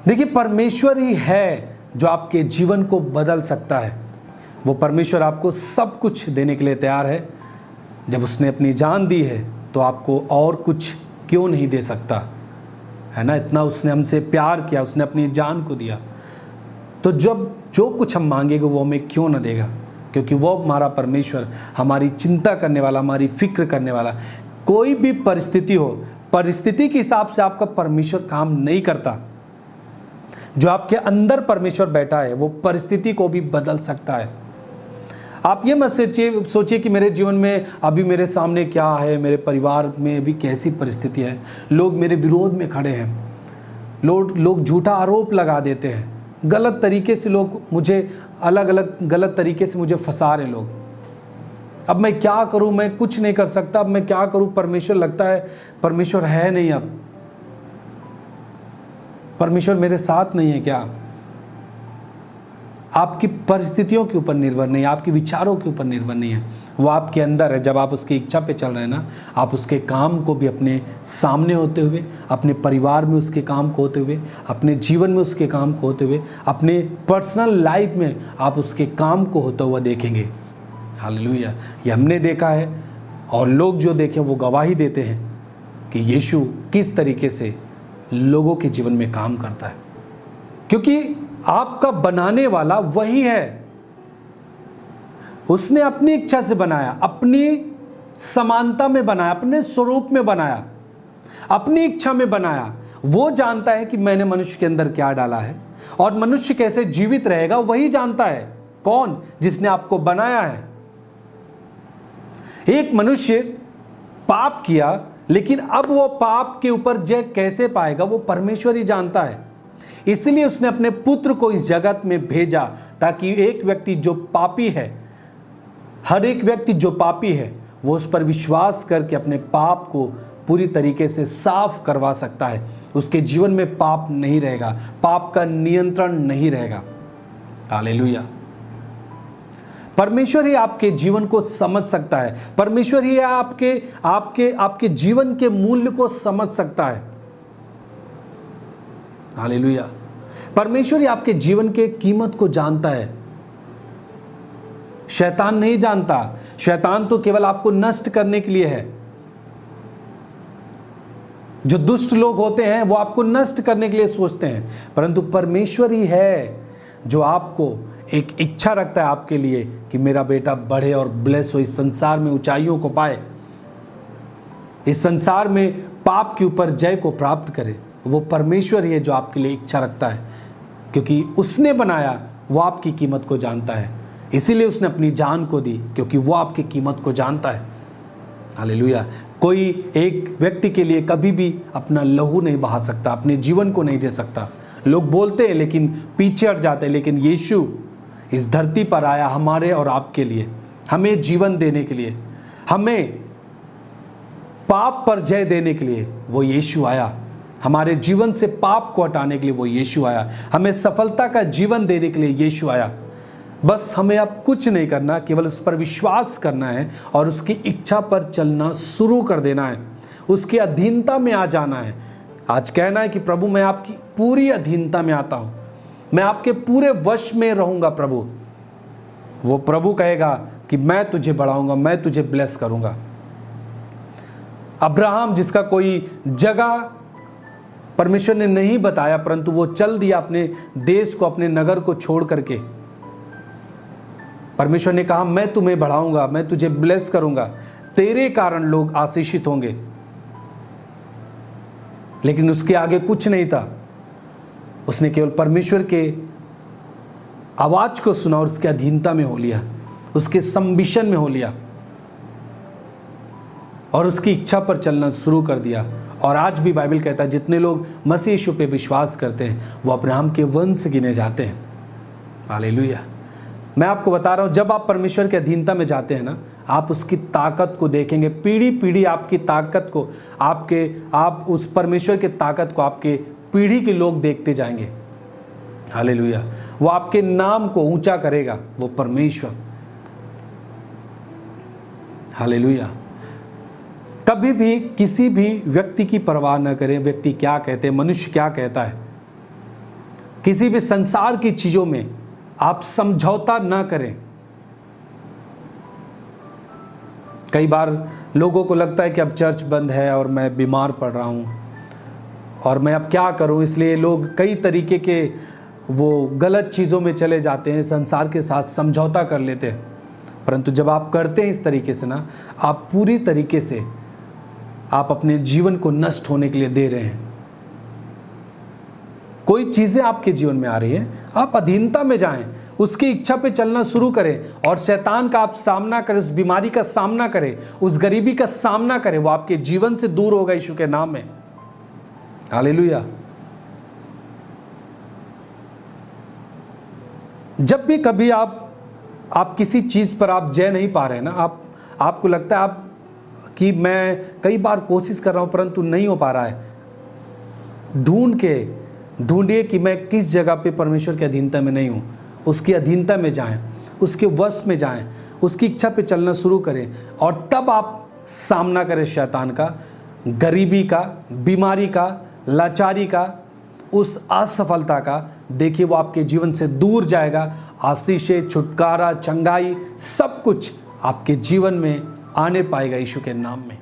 देखिए, परमेश्वर ही है जो आपके जीवन को बदल सकता है। वो परमेश्वर आपको सब कुछ देने के लिए तैयार है। जब उसने अपनी जान दी है तो आपको और कुछ क्यों नहीं दे सकता, है ना। इतना उसने हमसे प्यार किया, उसने अपनी जान को दिया, तो जब जो कुछ हम मांगेंगे वो हमें क्यों ना देगा, क्योंकि वो हमारा परमेश्वर, हमारी चिंता करने वाला, हमारी फिक्र करने वाला। कोई भी परिस्थिति हो, परिस्थिति के हिसाब से आपका परमेश्वर काम नहीं करता। जो आपके अंदर परमेश्वर बैठा है वो परिस्थिति को भी बदल सकता है। आप ये मत सोचिए कि मेरे जीवन में अभी मेरे सामने क्या है, मेरे परिवार में भी कैसी परिस्थिति है, लोग मेरे विरोध में खड़े हैं, लोग झूठा आरोप लगा देते हैं, गलत तरीके से लोग मुझे अलग अलग गलत तरीके से मुझे फंसा रहे लोग। अब मैं क्या करूं, मैं कुछ नहीं कर सकता, अब मैं क्या करूं। परमेश्वर, लगता है परमेश्वर है नहीं, अब परमेश्वर मेरे साथ नहीं है क्या। आपकी परिस्थितियों के ऊपर निर्भर नहीं है, आपके विचारों के ऊपर निर्भर नहीं है, वो आपके अंदर है। जब आप उसकी इच्छा पे चल रहे हैं ना, आप उसके काम को भी अपने सामने होते हुए, अपने परिवार में उसके काम को होते हुए, अपने जीवन में उसके काम को होते हुए, अपने पर्सनल लाइफ में आप उसके काम को होता हुआ देखेंगे। हालेलुया। ये हमने देखा है और लोग जो देखे वो गवाही देते हैं कि यीशु किस तरीके से लोगों के जीवन में काम करता है, क्योंकि आपका बनाने वाला वही है। उसने अपनी इच्छा से बनाया, अपनी समानता में बनाया, अपने स्वरूप में बनाया, अपनी इच्छा में बनाया। वो जानता है कि मैंने मनुष्य के अंदर क्या डाला है और मनुष्य कैसे जीवित रहेगा, वही जानता है। कौन? जिसने आपको बनाया है। एक मनुष्य पाप किया, लेकिन अब वो पाप के ऊपर जय कैसे पाएगा वो परमेश्वर ही जानता है। इसलिए उसने अपने पुत्र को इस जगत में भेजा, ताकि एक व्यक्ति जो पापी है, हर एक व्यक्ति जो पापी है, वो उस पर विश्वास करके अपने पाप को पूरी तरीके से साफ करवा सकता है। उसके जीवन में पाप नहीं रहेगा, पाप का नियंत्रण नहीं रहेगा। हालेलुया। परमेश्वर ही आपके जीवन को समझ सकता है। परमेश्वर ही आपके जीवन के मूल्य को समझ सकता है। हालेलुया। परमेश्वर ही आपके जीवन के कीमत को जानता है। शैतान नहीं जानता। शैतान तो केवल आपको नष्ट करने के लिए है। जो दुष्ट लोग होते हैं वो आपको नष्ट करने के लिए सोचते हैं, परंतु परमेश्वर ही है जो आपको एक इच्छा रखता है आपके लिए कि मेरा बेटा बढ़े और ब्लेस हो, इस संसार में ऊंचाइयों को पाए, इस संसार में पाप के ऊपर जय को प्राप्त करे। वो परमेश्वर ही है जो आपके लिए इच्छा रखता है, क्योंकि उसने बनाया, वो आपकी कीमत को जानता है। इसीलिए उसने अपनी जान को दी, क्योंकि वो आपकी कीमत को जानता है। हालेलुया। कोई एक व्यक्ति के लिए कभी भी अपना लहू नहीं बहा सकता, अपने जीवन को नहीं दे सकता। लोग बोलते हैं लेकिन पीछे हट जाते हैं, लेकिन यीशु इस धरती पर आया हमारे और आपके लिए, हमें जीवन देने के लिए, हमें पाप पर जय देने के लिए वो यीशु आया। हमारे जीवन से पाप को हटाने के लिए वो यीशु आया। हमें सफलता का जीवन देने के लिए यीशु आया। बस हमें अब कुछ नहीं करना, केवल उस पर विश्वास करना है और उसकी इच्छा पर चलना शुरू कर देना है, उसकी अधीनता में आ जाना है। आज कहना है कि प्रभु मैं आपकी पूरी अधीनता में आता हूं, मैं आपके पूरे वश में रहूंगा प्रभु। वो प्रभु कहेगा कि मैं तुझे बढ़ाऊंगा, मैं तुझे ब्लेस करूंगा। अब्राहम, जिसका कोई जगह परमेश्वर ने नहीं बताया, परंतु वो चल दिया अपने देश को, अपने नगर को छोड़ करके। परमेश्वर ने कहा मैं तुम्हें बढ़ाऊंगा, मैं तुझे ब्लेस करूंगा, तेरे कारण लोग आशीषित होंगे। लेकिन उसके आगे कुछ नहीं था। उसने केवल परमेश्वर के आवाज को सुना और उसके अधीनता में हो लिया, उसके संबिशन में हो लिया और उसकी इच्छा पर चलना शुरू कर दिया। और आज भी बाइबल कहता है जितने लोग मसीह यीशु पे विश्वास करते हैं वो अब्राहम के वंश गिने जाते हैं। हालेलुया। मैं आपको बता रहा हूं, जब आप परमेश्वर के अधीनता में जाते हैं ना, आप उसकी ताकत को देखेंगे। पीढ़ी पीढ़ी आपकी ताकत को, आप उस परमेश्वर के ताकत को आपके पीढ़ी के लोग देखते जाएंगे। हालेलुया। वो आपके नाम को ऊंचा करेगा, वो परमेश्वर। हालेलुया। कभी भी किसी भी व्यक्ति की परवाह न करें, व्यक्ति क्या कहते हैं, मनुष्य क्या कहता है। किसी भी संसार की चीज़ों में आप समझौता ना करें। कई बार लोगों को लगता है कि अब चर्च बंद है और मैं बीमार पड़ रहा हूँ और मैं अब क्या करूँ, इसलिए लोग कई तरीके के वो गलत चीज़ों में चले जाते हैं, संसार के साथ समझौता कर लेते हैं। परंतु जब आप करते हैं इस तरीके से ना, आप पूरी तरीके से आप अपने जीवन को नष्ट होने के लिए दे रहे हैं। कोई चीज़ें आपके जीवन में आ रही हैं, आप अधीनता में जाएं, उसकी इच्छा पे चलना शुरू करें और शैतान का आप सामना करें, उस बीमारी का सामना करें, उस गरीबी का सामना करें। वो आपके जीवन से दूर होगा यीशु के नाम में। हालेलुया। जब भी कभी आप किसी चीज़ पर आप जय नहीं पा रहे हैं ना, आपको लगता है कि मैं कई बार कोशिश कर रहा हूं परंतु नहीं हो पा रहा है, ढूंढिए कि मैं किस जगह पे परमेश्वर की अधीनता में नहीं हूं। उसकी अधीनता में जाएं, उसके वश में जाएं, उसकी इच्छा पे चलना शुरू करें और तब आप सामना करें शैतान का, गरीबी का, बीमारी का, लाचारी का, उस असफलता का। देखिए वो आपके जीवन से दूर जाएगा। आशीषें, छुटकारा, चंगाई सब कुछ आपके जीवन में आने पाएगा यीशु के नाम में।